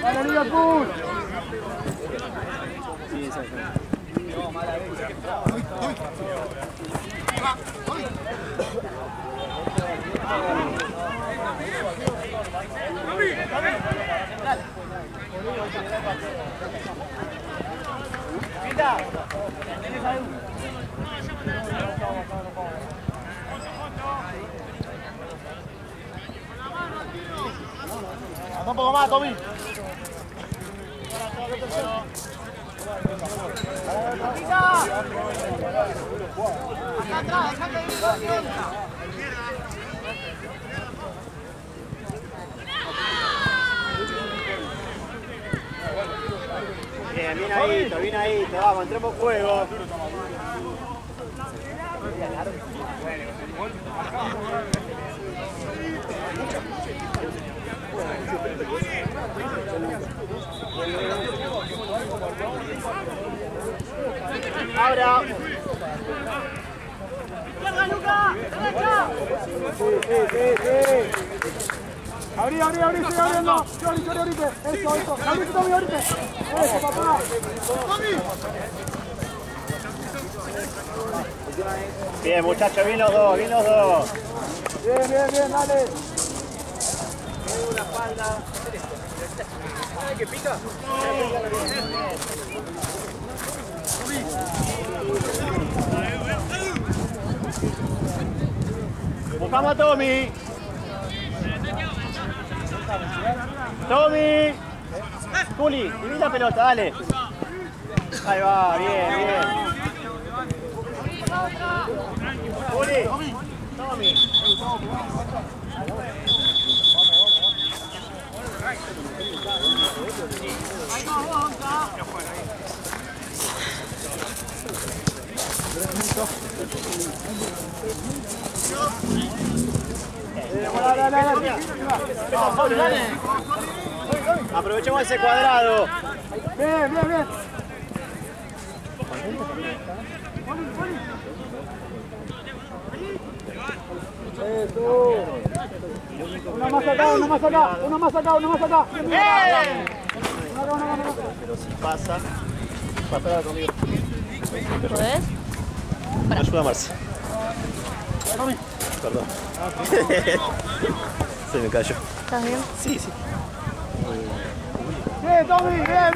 ¡Dale, Liverpool! Sí, sí. Anda un poco más, Tommy. Acá atrás, dejate de ir. Bien ahí, vamos, entremos en juego. Ahora. ¡Larga, Luca! ¡Derecha! Sí. Abrí, sigue abriendo. Chori, ahorita. Eso. Abrí, Tommy, ahorita. Eso, papá. Bien, muchachos, bien los dos. Bien, dale. Una espalda. ¿Sabes qué pica? Buscamos a Tommy. Juli, divina la pelota, dale. Ahí va, bien. Juli, Tommy. Dale. Aprovechemos ese cuadrado. Bien. Eso. Uno más acá. Bien. Pero si pasa conmigo. ¿Podés? Ayuda a Marce. Perdón. Se me cayó. ¿Estás bien? Sí. Bien, Tommy, bien.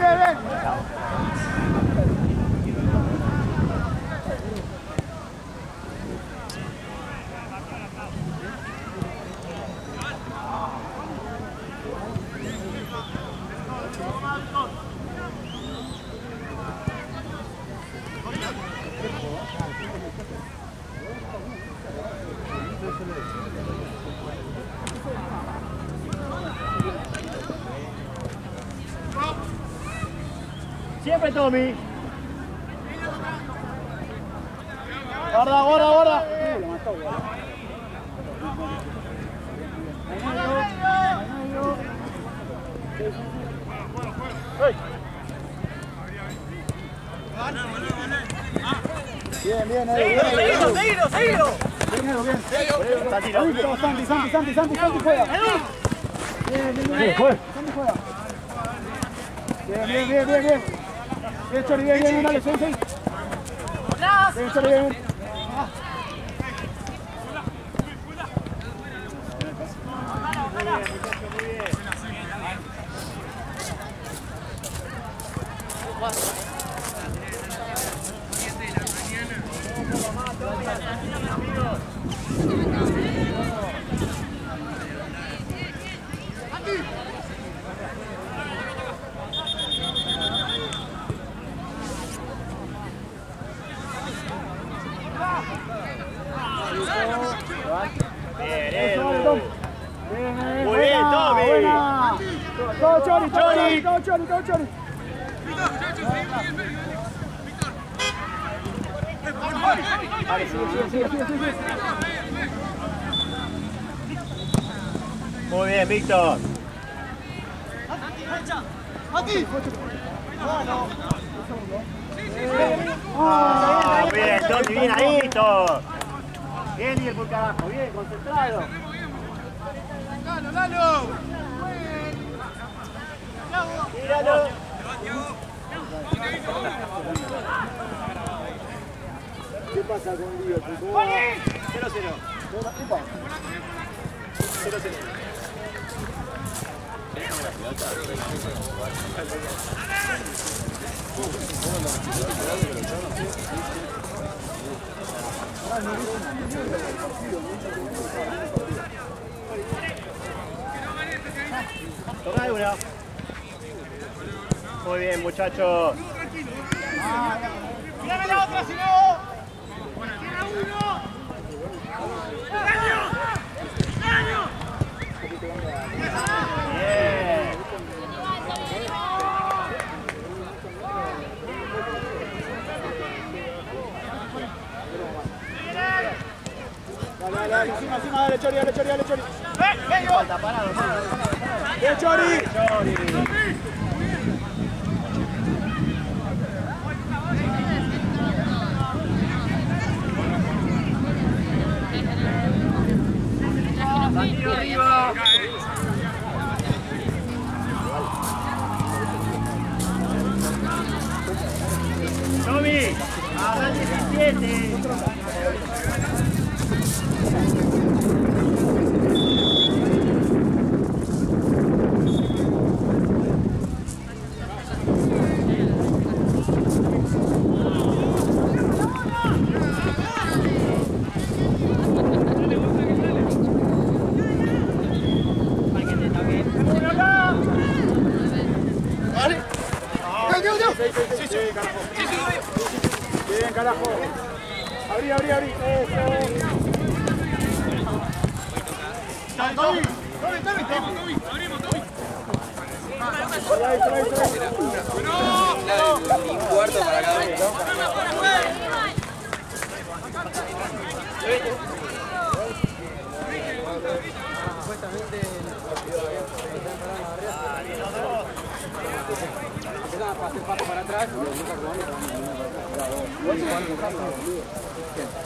Siempre Tommy. Guarda. Bien. Seguilo. Santi juega. Bien. Santi juega. Bien. Bien, Chori, bien, dale, seguí. ¡Atrás! Bien, Chori, bien. Muy bien, Tommy. Todo Chori. Vale, sigue. Muy bien, Víctor. Bien, Tommy, bien ahí, todo. Bien, Liverpool, carajo, bien, concentrado. ¡Dalo! Tiralo. ¿Qué pasa con Liverpool? 0-0. 0-0. Toma de una. Muy bien, muchachos. ¡Mírame la otra, si no! Bien. Dale, encima, dale, Chori. Falta, parado. ¡Bien, Chori! Sandino arriba. Tommy, ahora 17. Bien, carajo. Abrí. Eso. Tommy. Un cuarto para cada uno. Para atrás. Bien.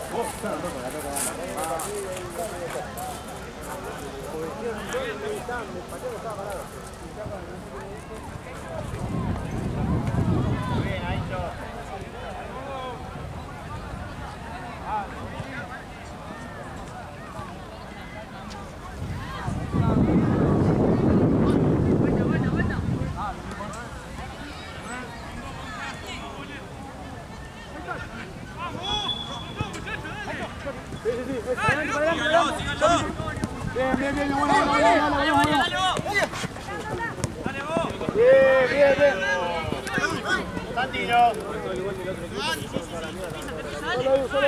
Sandino. Solo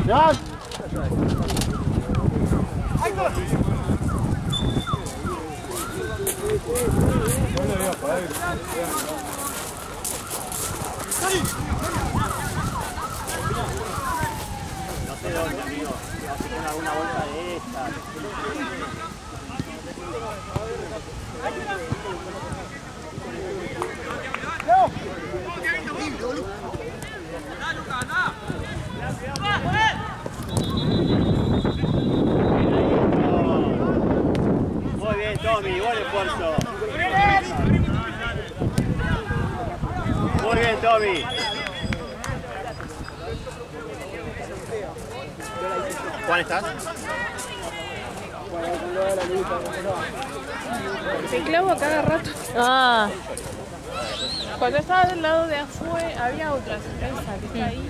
¡Ya! No sé dónde, amigo. Así con alguna bolsa de esta. Muy bien, Tommy, buen esfuerzo. Muy bien, Tommy. ¿Cuál estás? Me clavo a cada rato. Ah. Cuando estaba del lado de afuera, había otra esa que está ahí.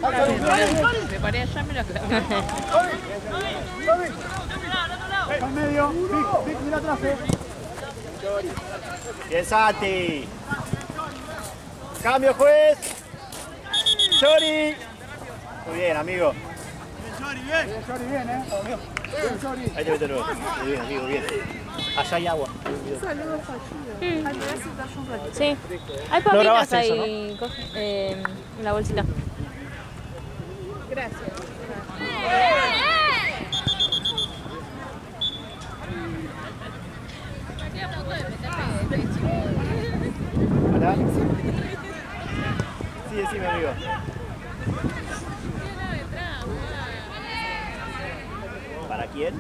Me paré allá y me la clavé. al medio. Vic, mira atrás, Bien, Santi. Cambio, juez. Chori. Muy bien, amigo. Bien, Chori, bien, Bien, Chori. Ahí te meto luego. Muy bien, amigo, bien. Allá hay agua. Saludos, sí. Hay papitas ahí. Coge, en la bolsita. Gracias. ¿Para quién?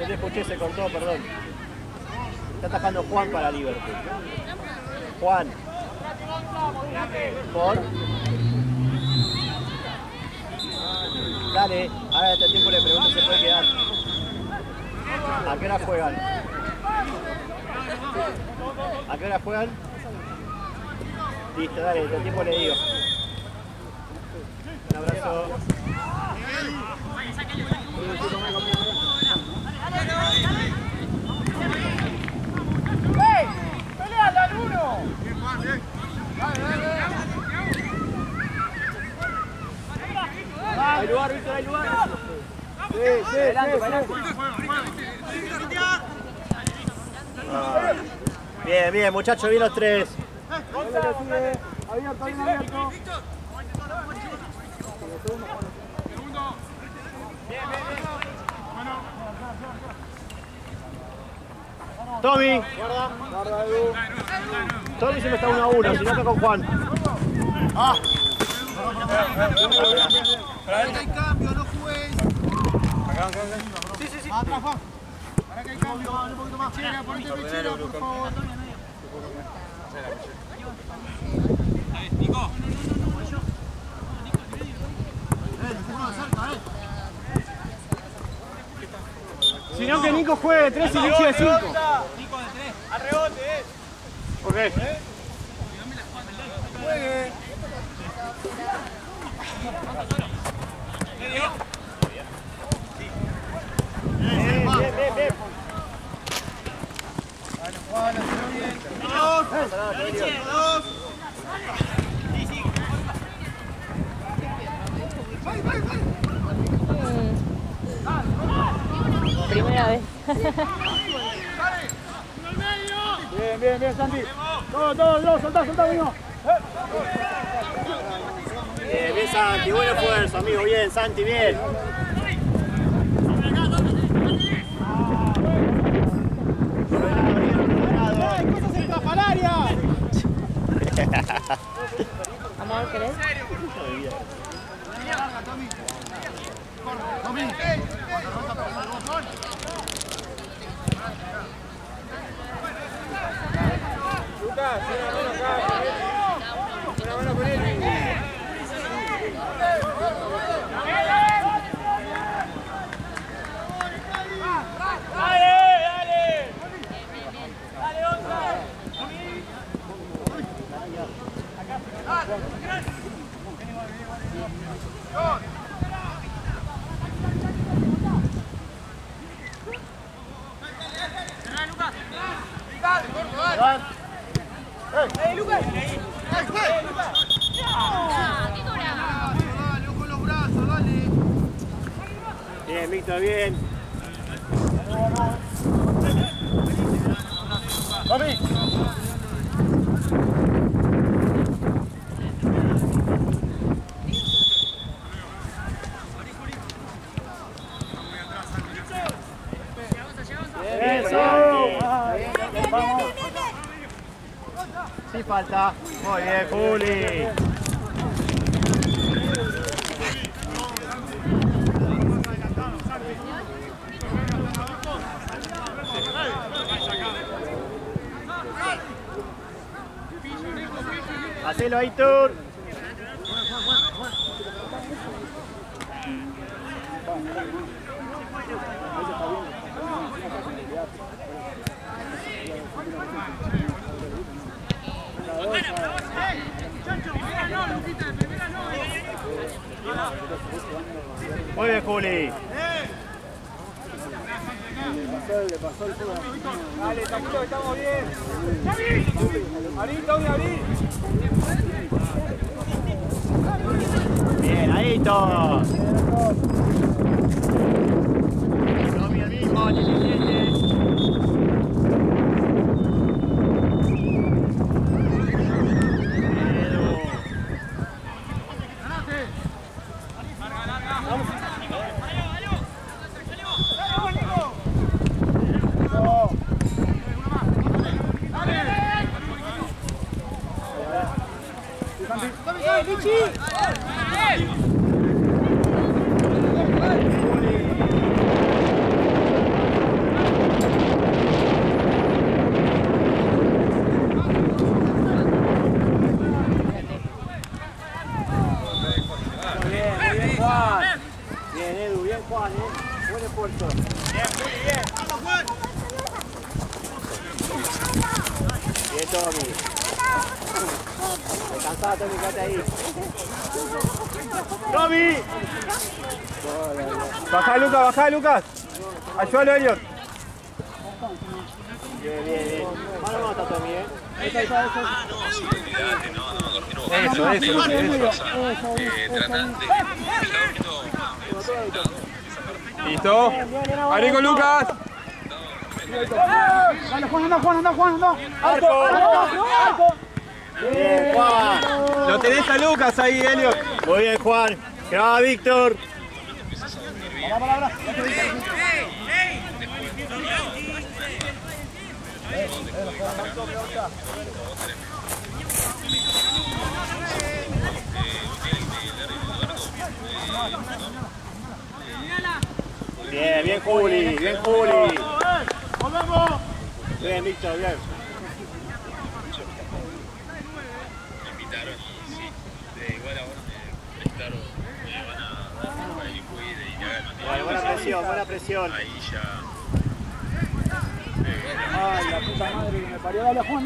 No te escuché, se cortó, perdón. Está atajando Juan para Liverpool. Juan. Por. Dale, ahora este tiempo le pregunto si se puede quedar. ¿A qué hora juegan? ¿A qué hora juegan? Listo, dale, este tiempo le digo. Un abrazo. ¡Hey! ¡Peleale al uno! Hay lugar, Víctor, hay lugar. Sí, adelante. Bien, bien, muchachos, bien los tres. Abierto, bien abierto. Tommy. Guarda, Edu. Tommy siempre está 1-1, si no está con Juan. Para que hay cambio, no juguéis. Acá. Sí. Atrás, Juan. Para que hay cambio, un poquito más. Chera, ponete pechera, por favor. Nico. Si no, que Nico juegue de 3 y Vichy de 5. Nico de 3. Al rebote, Ok. Juegue. Bien. Juan, bien. Dos. Primera vez. Bien, Santi. Todo, soltá, vino. Bien, Santi, buen esfuerzo, amigo. Bien, Santi, bien. ¡Cosas estrafalarias! Amor, ¿querés? Lucas, una mano con él. Bien, Víctor, bien. ¡Papi! Bien, Santi. Vamos. Sí, falta. Muy bien, Juli. Hacelo ahí, Tur. Muy bien, Juli. Le pasó el fuego. Dale, tranquilo, que estamos bien. Abrí. Bien, ahí todos. Tommy el mismo, 17. Bien, Juan, buen esfuerzo. Bien, Juli, bien. Bien, Tommy. Descansá, Tommy, quédate ahí. ¡Tommy! Bajá, Lucas. Ayúdalo, Elliot. Bien, bien, bien. Mano no está Tommy, Listo. Abrí con Lucas. Dale, Juan, anda. ¡Arco! Bien, Juan. Lo tenés a Lucas ahí, Elliot. Muy bien, Juan. Que va, Víctor. Bien, bien, Juli. Bien, Juli. Bien, Víctor, bien. Me invitaron y sí, igual ahora me prestaron, me van a dar para ir y Buena presión. ahí ya. Ay, la puta madre que me parió. Dale, Juan.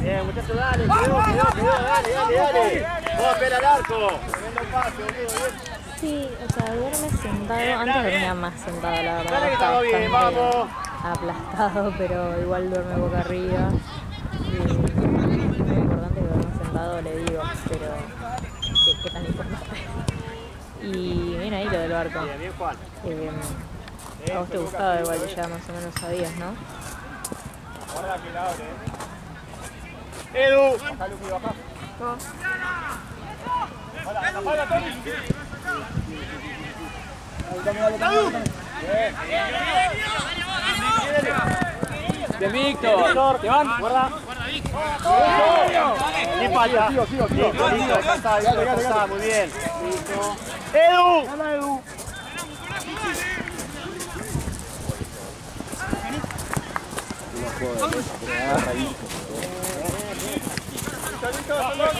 Bien, muchachos, dale, dale. Vamos a esperar al arco. Tremendo pase, boludo, bien. Sí, o sea, duerme sentado. Antes dormía más sentado, la verdad. Dale que estamos bien, bastante vamos. aplastado, pero igual duerme boca arriba. Y lo importante que duerme sentado, le digo, pero qué tan importante. Y mira ahí lo del barco. Bien, bien, Juan. A vos te gustaba igual, que ya más o menos sabías, ¿no? Guarda que la abre. Edu. Bajá, Luqui, bajá. Bien, Víctor. Te van. Guarda. Bien, falta. Listo, descansá, muy bien. Listo. Edu.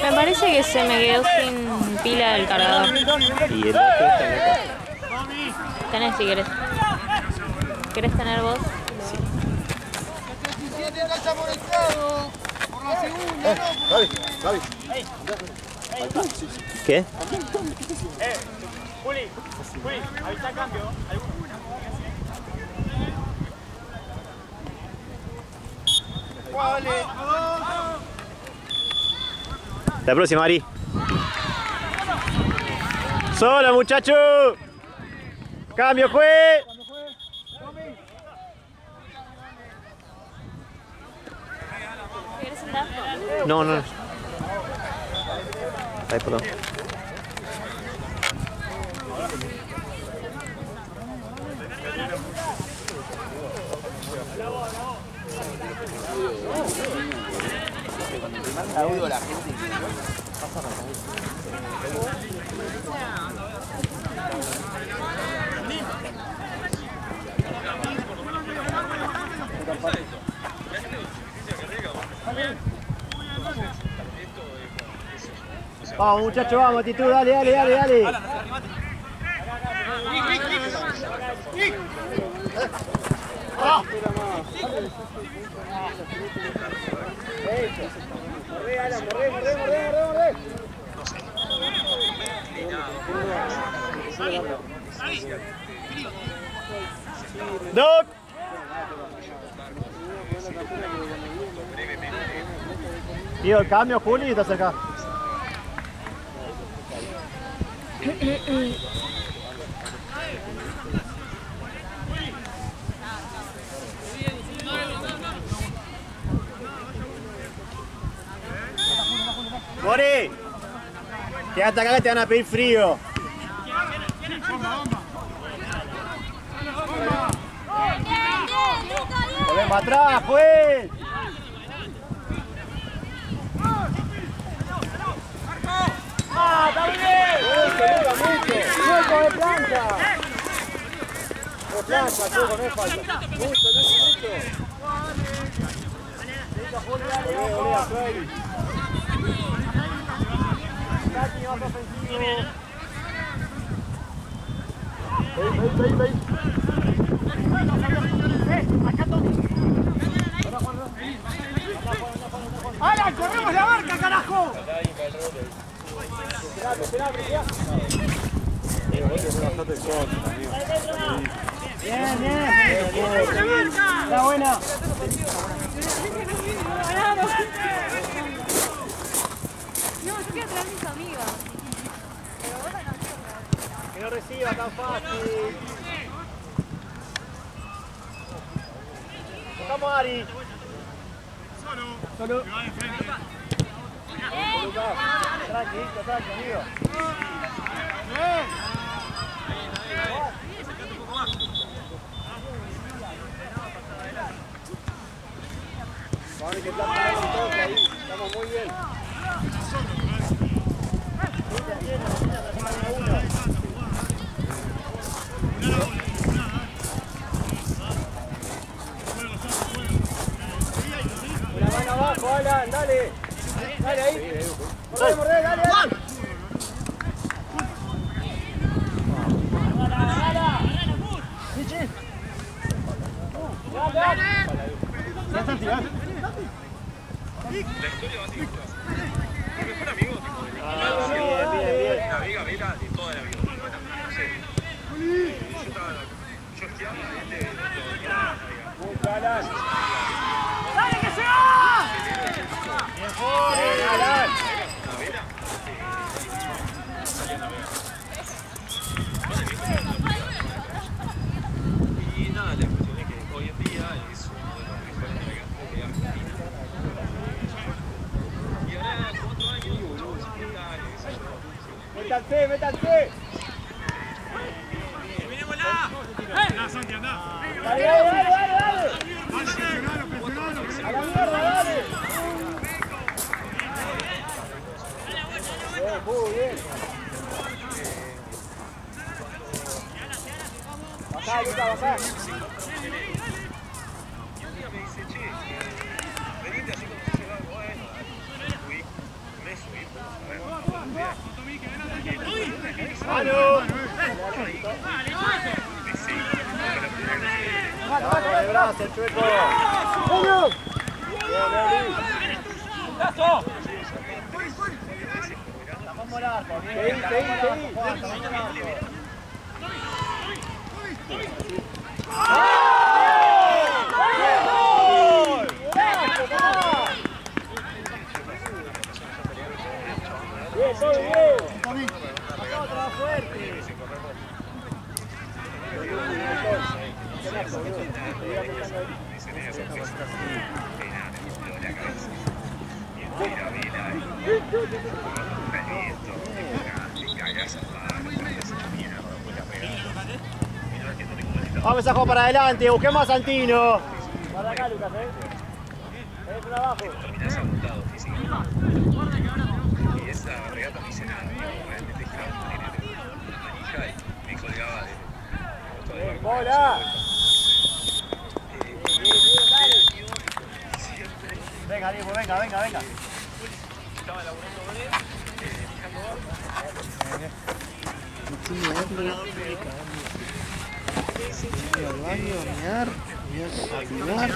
Me parece que se me quedó sin pila el cargador. Y el otro está en acá. Tenés si querés. ¿Querés tener vos? 17 engancha por el lado. Por la segunda, ¿no? Gaby. ¿Qué? Juli, avisa cambio. La próxima, Ari. Solo, muchachos. Cambio, juez. ¿Querés sentar? No. Ay, perdón. Audio a la gente. Vamos, muchachos, vamos, actitud, dale. Doc. Tío, el cambio, Juli, estás acá. Mori, quédate acá que te van a pedir frío. Volvemos para atrás, juez. ¡Ah, está bien! ¡Mucho de plancha! De plancha, Chuco, no es falta. Mucho. ¡Alan, corremos la barca, carajo! Bien, bien. Está buena. No, yo quiero traer a mis amigas. Que no reciba tan fácil. Vamos, Ari. Solo. Tranqui, amigo. Vale, que está pegando un toque ahí. Estamos muy bien. Una mano abajo, Alan, dale. Dale ahí. Mordé, dale, dale. Ya está tirando. La historia va a seguir. Mi mejor amigo, tipo, Bien. navega vela de toda la vida. No sé. Yo esquiaba y él Alan. ¡Dale que se va! Bien, Alan. la vela. Salía a navegar. Y nada, la cuestión es que hoy en día es uno de los mejores navegantes de Argentina. Y ahora 4 años, 50 años, qué sé yo. Métanse. Dale. A la mierda, dale. Muy bien. Bajá, Luca, bajá. Y un día me dice, che, venite así como se va, bueno, me subí, ¡Mano! ¡Vale, de brazo, el chueco! ¡Uno! Tapamos el arco, bien. Bien, todo bien. Otra fuerte. Vamos a jugar para adelante, busquemos a Santino. Para acá, Lucas, Ven por abajo. Terminás agotado físicamente. Y esa regata no hice nada. Realmente giraba una manija y me colgaba de barco. ¡Bola! Venga, Diego, venga. Estaba laburando con él, fijando barco. Al baño, a mirar, a cuidar.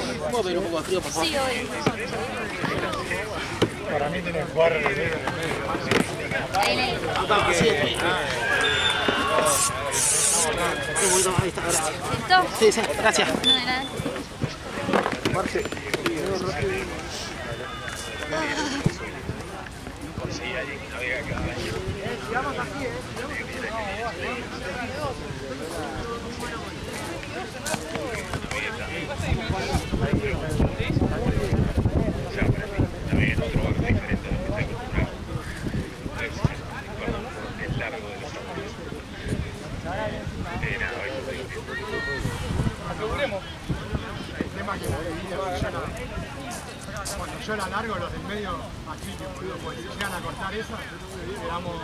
¿Cómo va a haber un poco de frío, por favor? Sí, hoy. Para mí tiene que jugar. Un poquito más, ahí está, ahora. ¿Listo? Sí, gracias. No, de nada. Conseguí a alguien que navega a caballo. Llegamos aquí, Navega en otro barco diferente a lo que estoy acostumbrado. Perdón por el largo de los años. Nada, hoy te digo que Aseguremos. El tema es que cuando yo la largo, los del medio, aquí, que boludo, porque llegan a cortar esa, le damos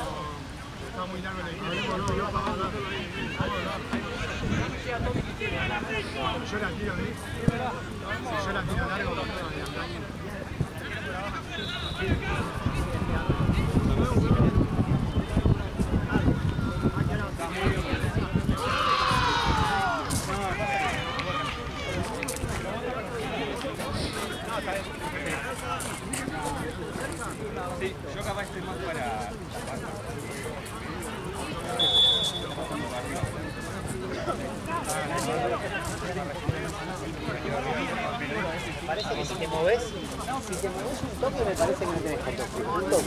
Está muy largo el equipo. Yo la tiro, ¿sí? Si yo la tiro largo, Sí, yo capaz estoy más para... Parece que si te moves un toque me parece que no tenés contacto. Un toque.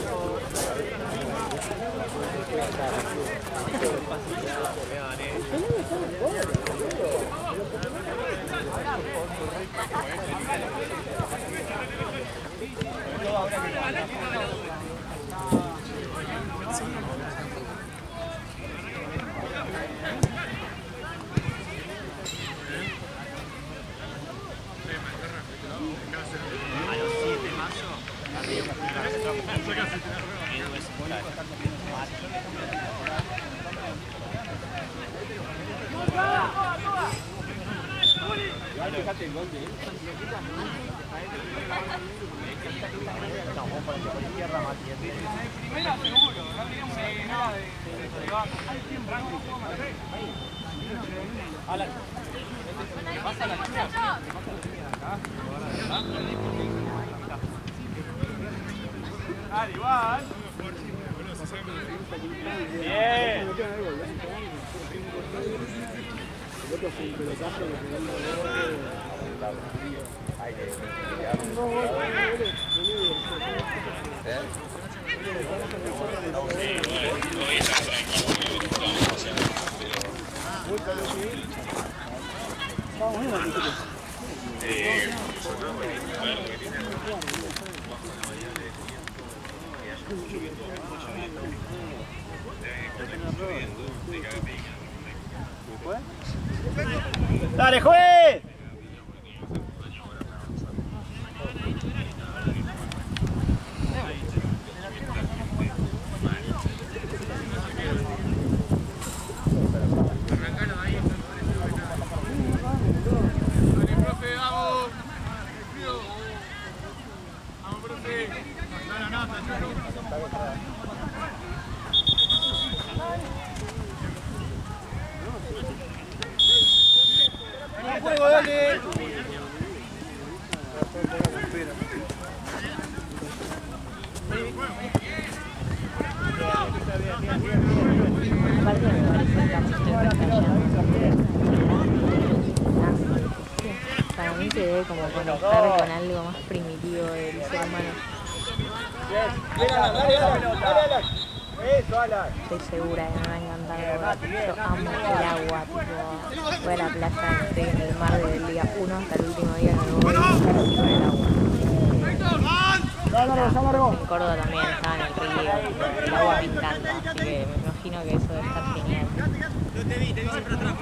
igual. Bien. ¡Dale, juez! Para mí se debe como conectar con algo más primitivo del ser humano. Estoy segura que me va a encantar nadar. Yo amo el agua, tipo, voy a la playa, estoy en el mar desde el día 1 hasta el último día que me voy a estar así con el agua. En Córdoba también estaba en el río, el agua me encanta, así que me imagino que eso debe estar genial. Te vi siempre atrás.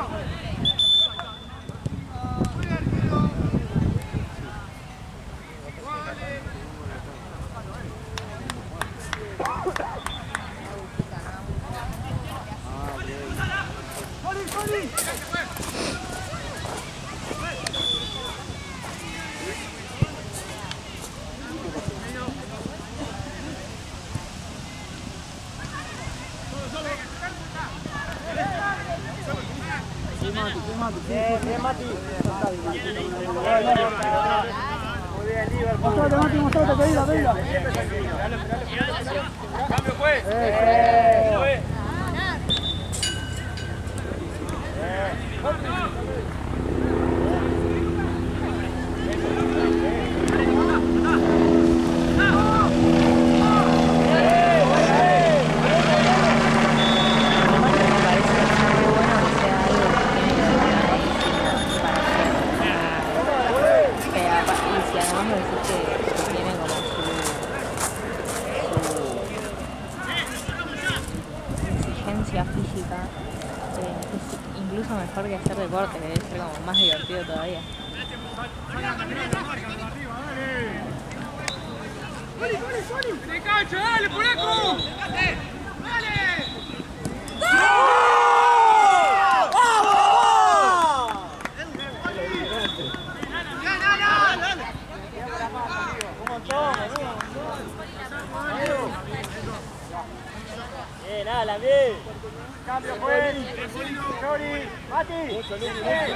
Bien, Mati. Mostrate, Mati, mostrate, pedila. Cambio, juez. Física, es incluso mejor que hacer deporte, que debe ser como más divertido todavía. ¡Dale, cancha! ¡Dale, polaco! ¡Dale! Alan, bien. Cambio, juez. Chori, Mati. Bien.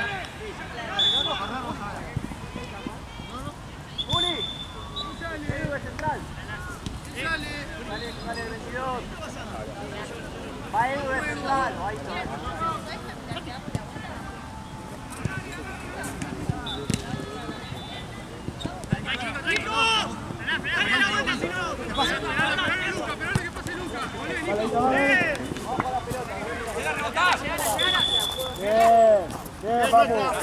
Juli. Edu de central. Sale el 22. Va Edu de central. Ahí está. Bien, bien, vamos.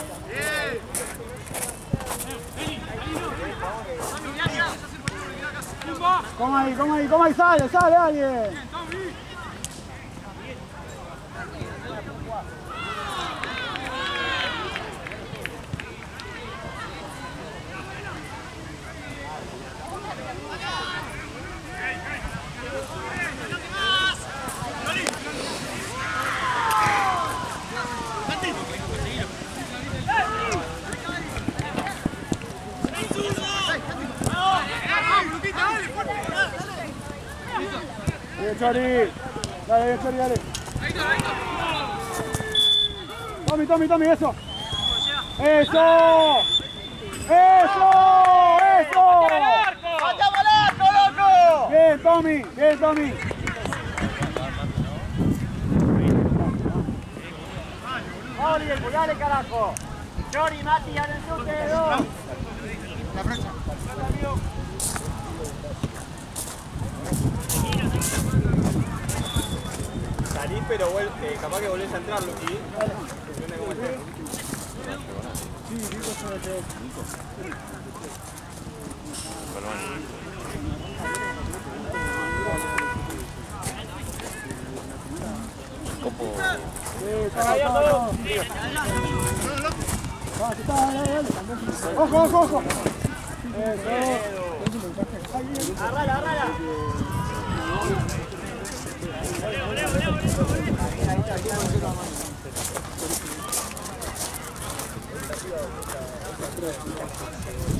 Coma ahí, sale alguien. Bien, Chori. Dale, Chori, dale. Tommy, eso. ¡Eso! ¡Vaya volando, loco! Bien, Tommy. Oliver, cuidale, carajo. Chori, Mati, abren ustedes dos. La brecha. Salís, pero capaz que volvés a entrar, Luqui. Depende de cómo estés. Ojo. Arrala.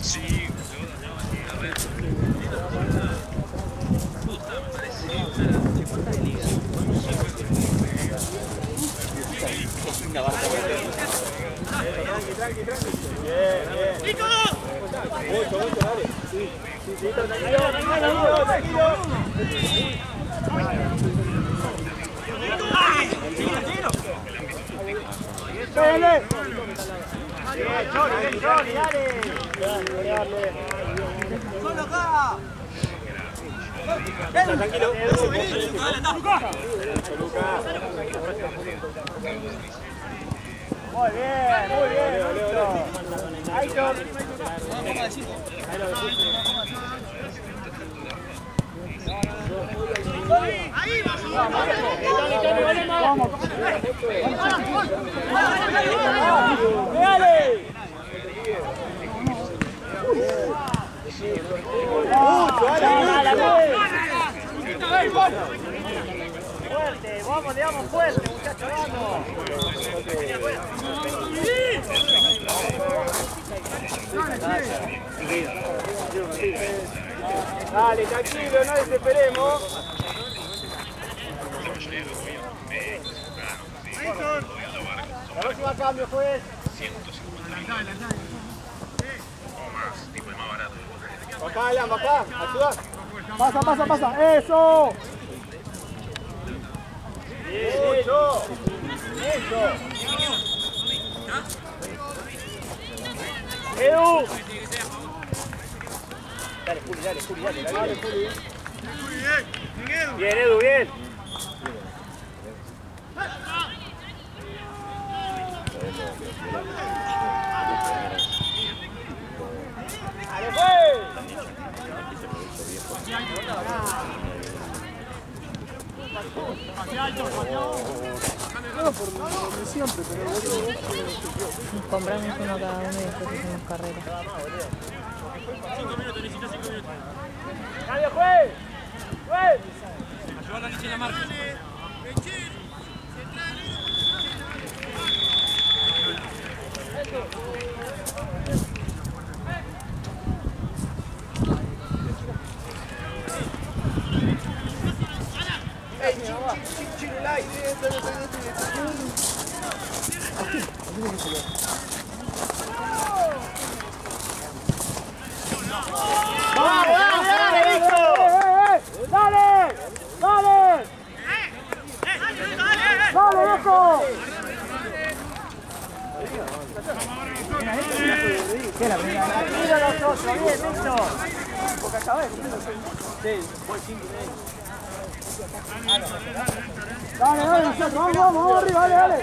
Sí, Tranqui. Bien. Mucho, dale. Sí, tranquilo. Dale. Chori, dale. ¡Solo acá! Tranquilo. Muy bien, Lucho. Aitor. ¡Ahí va! Vamos. ¡Dale! Fuerte, vamos, le damos fuerte, muchachos, vamos. Dale, tranquilo, no desesperemos. La próxima cambio, juez. 150.000 o más, tipo el más barato. Papá, Alan, papá, ayuda. Pasa. Eso. Eso. Edu. Dale, Juli. Dale, Juli. Bien, Edu, bien. ¡Dale, fue! Compramos uno cada uno y después hacemos carrera. ¡Dale, juez! ¡Juez! Ayuda a la niña en la marca. ¿Qué la primera? Mira nosotros, bien, Víctor. Porque sabes. Sí, voy 5 y medio. Dale, vamos arriba, dale.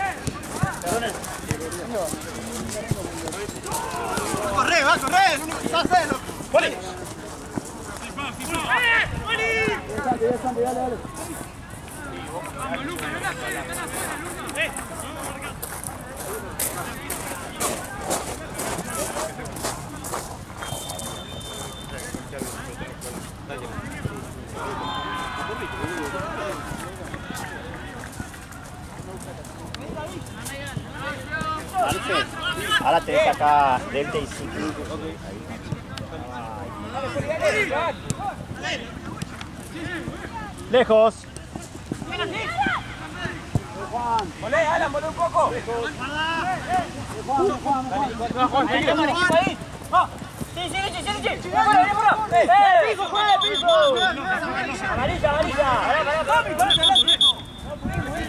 Corre, va a correr, es lo único que sabe hacer, loco. ¡Poli! Dale. Ahora tenés acá Delta y Ciclo. Lejos. Volé, Alan, volé un poco. Juan. Ahí, ahí. Sí, piso. Amarilla.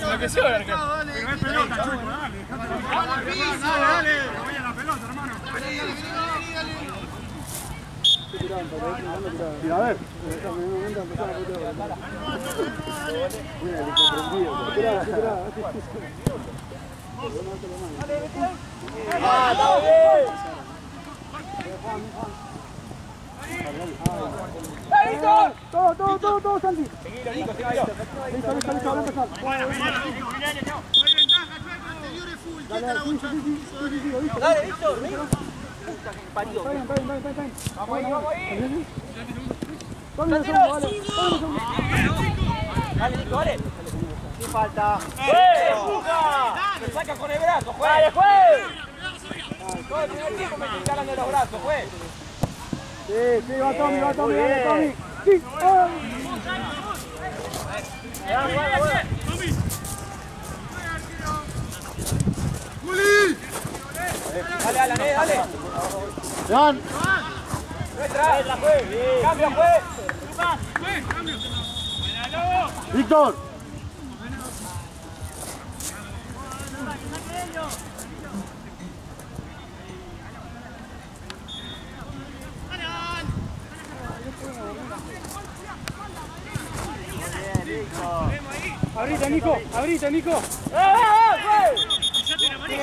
Lo que sea, Pero es pelota, chico, dale. Dale. Voy a la pelota, hermano. A ver. Todo, Santi. Seguilo, Nico. Listo, voy a empezar. Buena ventaja, anterior es full, quieta la bocha. Dale, Víctor. Está bien. Vamos ahí. Dale, Nico, dale. Sin falta. ¡Empuja! ¡Me saca con el brazo, juez! ¡Dale, juez! Todo el primer tiempo me estoy jalando los brazos, juez. Sí, va Tommy, dale, Tommy. Sí, Dale, Alan, dale. Jan. Entra, juez. Cambio, juez. Víctor. Abrite, Nico. juez!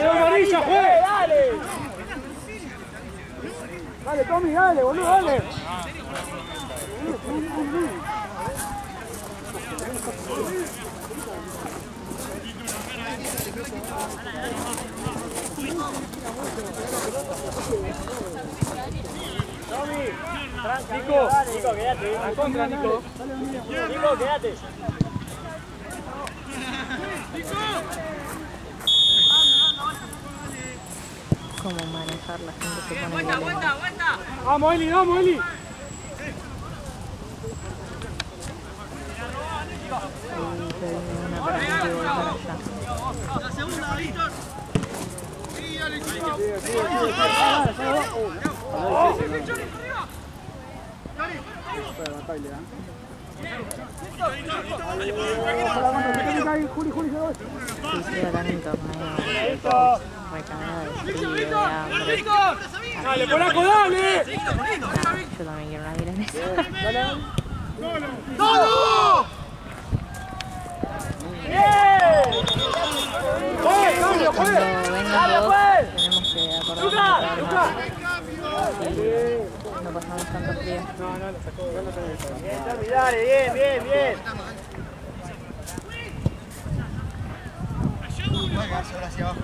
Amarilla, juez. ¡Dale! Dale, Tommy, dale, boludo, dale. Nico, quédate. A contra, Nico. Nico, quédate. Cómo manejar la gente se pone Vuelta. Vamos, Eli. La segunda, Víctor. Sí, dale, chico. Juli, Sí, acá en el torneo. Recagada de frío, de hambre. dale, polaco, dale. Yo también quiero una milanesa. ¡Todo! Cambio, Cuando vengan todos, tenemos que acordarnos de no pasamos tanto frío. Dale, bien. Voy a quedarse ahora hacia abajo.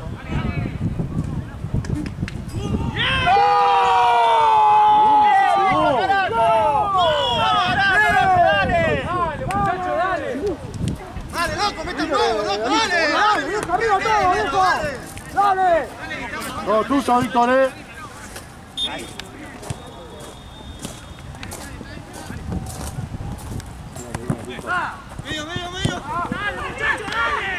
Dale, loco, mete el nuevo, loco, dale. Arriba todo, viejo. Dale. Todo tuyo, Víctor, Medio. Dale, muchacho, dale.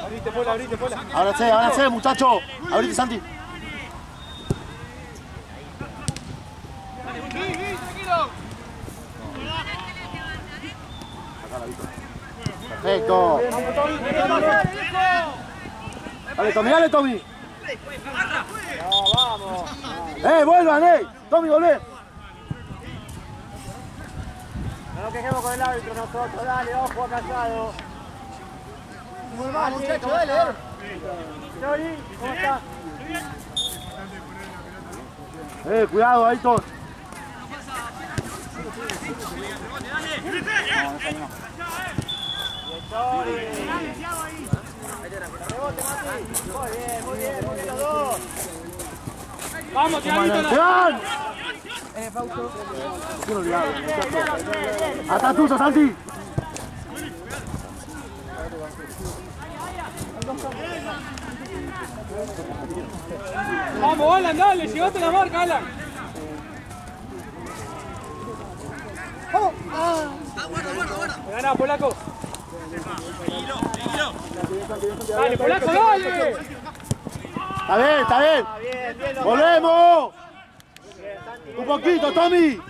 Abrite, Pola. Ábranse, muchacho. Abrite, Santi. Perfecto. Dale, Tommy. Vamos. Vuelvan, Tommy, volvé. No nos quejemos con el árbitro nosotros, dale, ojo acallado. Vamos, muchacho, dale. Chori, ¿cómo estás? Cuidado, ahí todos. Muy bien los dos. Vamos, Tiaguito. ¡Vean! ¡Atrás tuyo, Santi! Vamos, Alan, dale, llevate la marca, Alan. ¡Vamos! Ganá, Polaco. Dale, Polaco, dale. Está bien. ¡Volvemos! Un poquito, Tommy.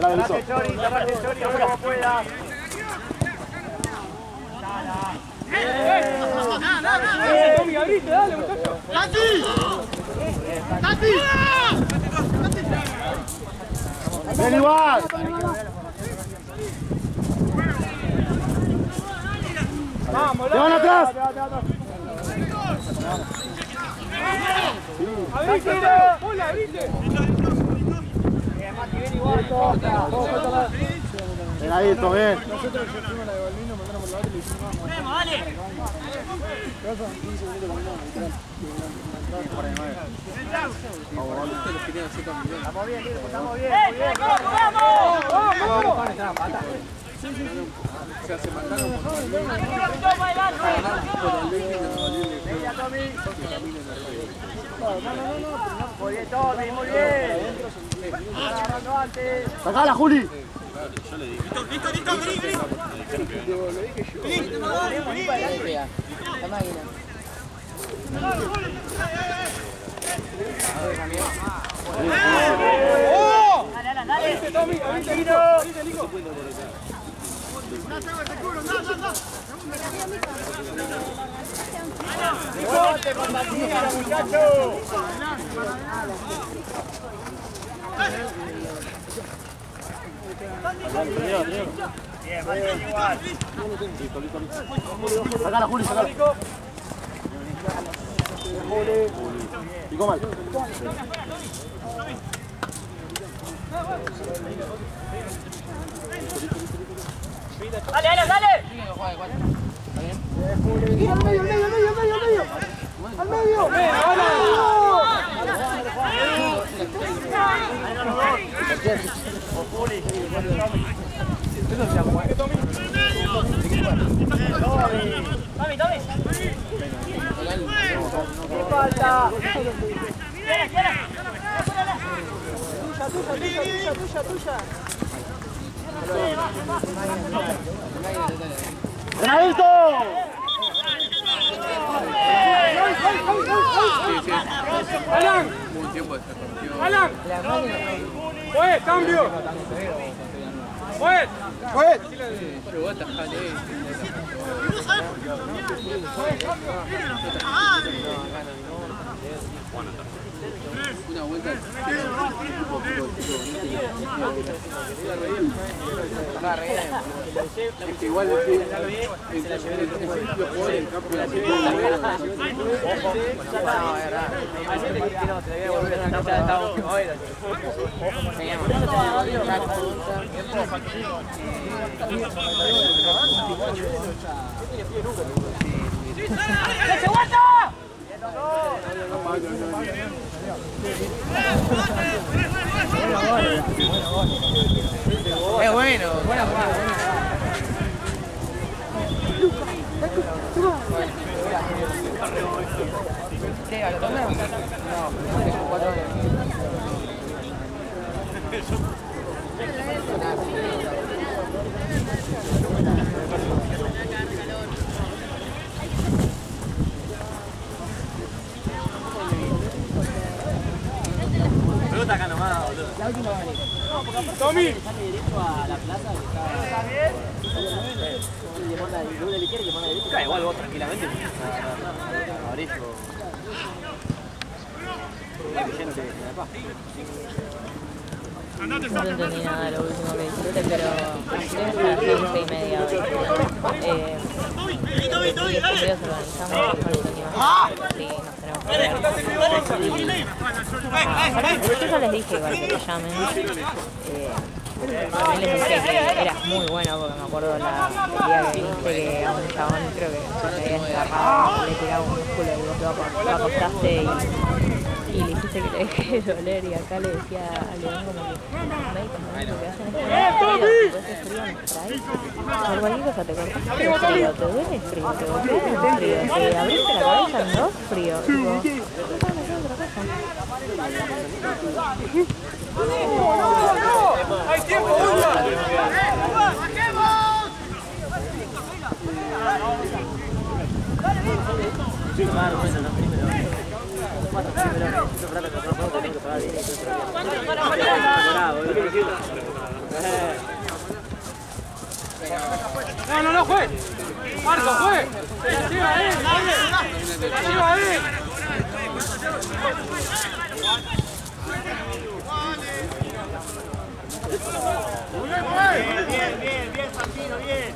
Tapate Chori, como puedas. Tommy, abriste, dale, muchacho. ¡Tati! Bien igual. Vamos, ¡Te van atrás! Abriste, Pola, abriste. Bien igual. Bien ahí, esto, bien. Nosotros fuimos a la de Balvino, mandamos por la otra y le hicimos más. Estamos bien, estamos bien. Se mandaron por muy bien, Tommy, muy bien. Agarrando antes. ¡Sacala, Juli! Listo, vení. La máquina. Dale, Tommy, abriste, Lico. ¡Fuerte, fantasía, muchacho! Bien, igual. Sacala, Juli, sacala. Picó mal. Dale, dale, dale. Al medio. ¡Al medio! Tommy. ¡Qué falta! Tuya. ¡Granadito! Alan. Fue, cambio. Fue. Una vuelta. Igual el campo de la Es bueno, buena jugada. ¿Qué? ¿A lo tomé? No, tengo 4 años. Tommy. Sale derecho a la plaza que está... Le manda el doble de la izquierda y le manda derecho. Igual vos tranquilamente. Abrís No entendí nada de lo último que dijiste, pero es a las 11:30. Después organizamos sí, nos tenemos que ver. Yo ya les dije igual que te llamen. También les dije que eras muy bueno porque me acuerdo el día que dijiste que a un chabón creo que se había agarrado, le tiraba un músculo y vos lo acostaste y le dijiste que le dejé de doler y acá le decía a León como que los médicos lo que hacen es que por cualquier cosa te cortaste de frío, te duele frío, te golpeas frío, te abriste la cabeza en dos frío, tipo, no puedes hacer otra cosa. ¡Hay tiempo! No, juez. Marco, juez. Arriba ahí. Arriba ahí. Bien, Santino, bien.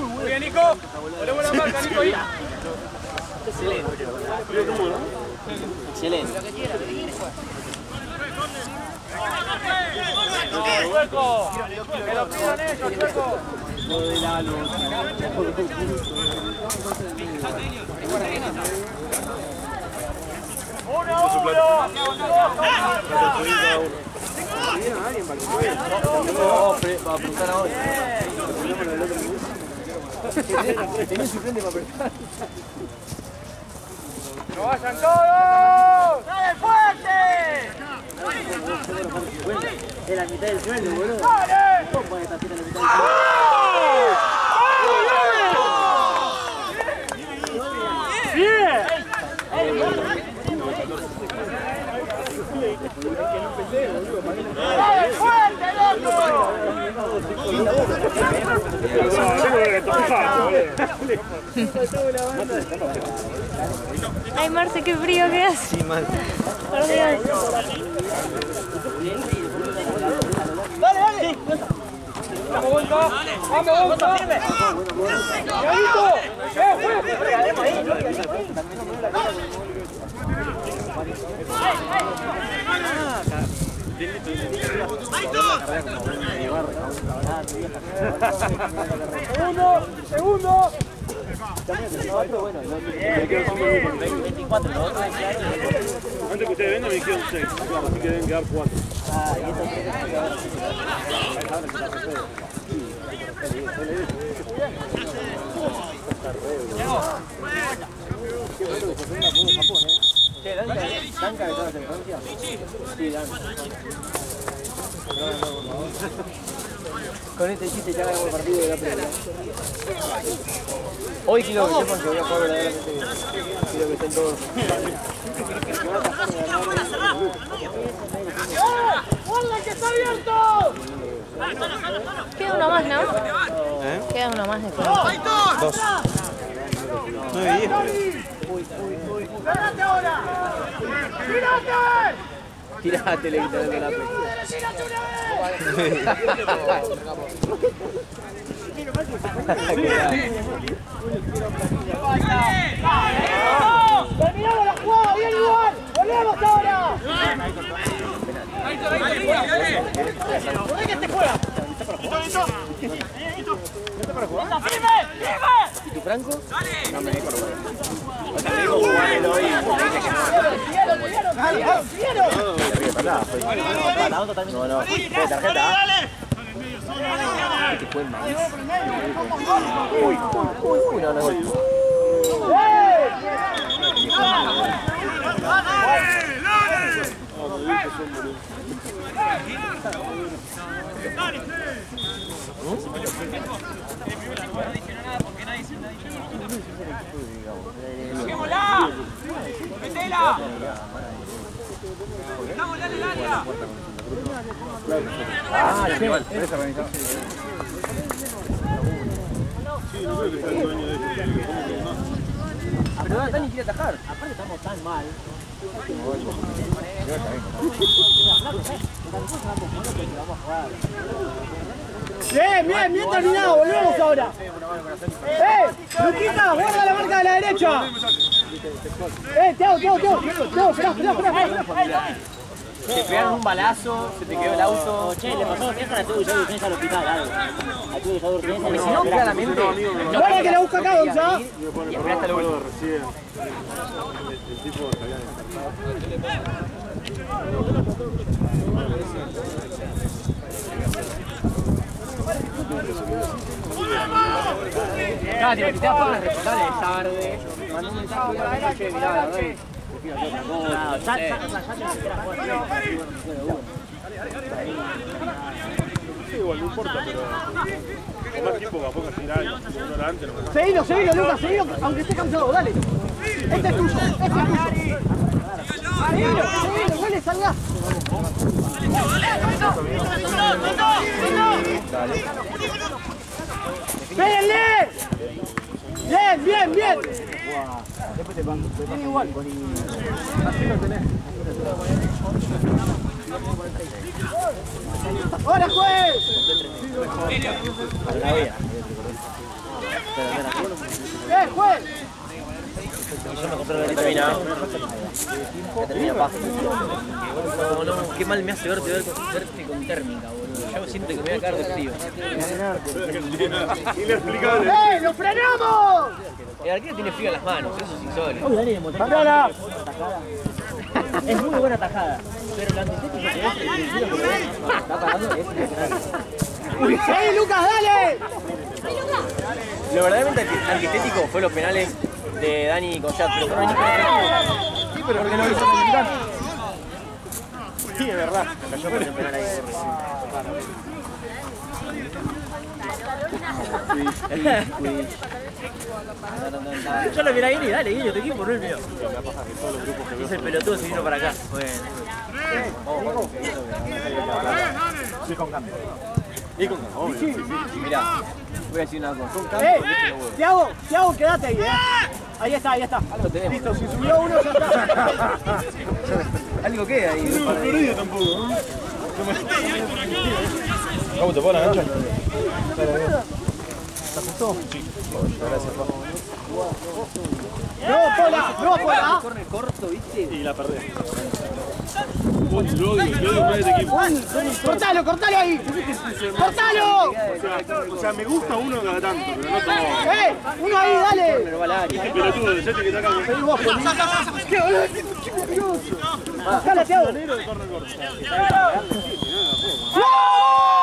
Muy bien, Nico. Ponemos la marca, Nico. Excelente. Excelente. ¡Chueco! ¡Que lo pidan ellos, Chueco! Para apuntar ahora. Tenía suplente para apretar. ¡No vayan todos! ¡Dale fuerte! Es la mitad del sueldo, boludo. ¡Dale! ¿Cómo puede estar haciendo la mitad del sueldo? ¡Bien! ¡Dale fuerte, loco! Ay, Marce, qué frío que hace. Sí, mal. Por Dios. ¡Dale! ¡Vamos, Gonza! ¡Vamos, Gonza! ¡Cuidadito! ¡Segundo! Bueno, 24, los otros Antes que ustedes vengan me dijeron 6, así que deben quedar 4. Ah, y eso ¿Danca de todas las infancias? Sí, Danca. Con este chiste ya ganamos el partido de la primera. Hoy quiero que sepan que voy a jugar verdaderamente bien. Quiero que estén todos. ¡Guarda que está abierto! Queda uno más, ¿no? Queda uno más de juego. 2. 9 y 10. ¡Gánate ahora! ¡Tírate! Tirate, le gritaron de la pelota. ¡Tírate una vez! ¡Terminamos la jugada! ¡Bien igual! ¡Volvemos ahora! ¡Por que te juega! ¡Firme! ¿Y tu Franco? No me dijo No, no. ¿Fue tarjeta? Uy, no, no. ¡Dejémosla! ¡Metela! ¡Vamos, dale el área! Ah, sí, igual. Pero Dani quiere atajar. Aparte estamos tan mal. Bien, bien, bien terminado, volvemos ahora. Luquita, guarda la marca de la derecha. Teo, esperá. Te pegaron un balazo, se te quedó el auto. Che, le pasó defensa, la tuve que llevar de urgencia al hospital, algo. La tuve que llevar de urgencia. Porque si no, claramente. Guarda que la busca acá, Gonzalo. Y esperaste lo último. El tipo se había Claro, te metiste a todas las responsable de tarde. Mandó un mensaje a la noche, mirá, la doy. Sí, igual no importa, pero con más tiempo capaz que tirar años, uno era antes, no. Seguilo, Lucas, seguilo, aunque esté cansado, dale. Este es tuyo. Seguilo, huele, salga. ¡Péguenle! Bien. Tiene igual. Así lo tenés. ¡Ahora, juez! ¡Juez! Yo me compré la vitamina A. Que termina paja. No, qué mal me hace verte con térmica, boludo. Yo siento que me voy a caer de frío. Inexplicable. ¡Lo frenamos! El arquero tiene frío en las manos, eso es insólito. ¡Cambiala! Es muy buena tajada. Pero la antiséptica que es el está parando es impresionante. ¡Sí, Lucas, dale! Lo verdaderamente antiestético fue los penales de Dani con Yat, pero no hay ningún efectivo. Sí, pero porque no lo hizo publicar. Sí, es verdad. Cayó por el penal ahí. Yo lo miré a Guille y dale, Guille, tu equipo no es mío. Dice el pelotudo se vino para acá. Bueno. Sí, con cambio. Mirá, voy a decir una cosa. Thiago, quédate ahí, Ahí está. Listo, si subió uno ya está. Algo queda ahí. No perdido tampoco, ¿no? ¿Cómo te pones, Nacho? ¿Te asustó? Sí. Gracias, papá. No, Pola. Corre corto, ¿viste? Y la perdés. Yo odio más este equipo. Cortalo ahí. ¡Cortalo! O sea, me gusta uno cada tanto, pero no todo. Uno ahí, dale. Este pelotudo, el Seti que está acá. Dale, Thiago. Negro de corner corto. ¡No!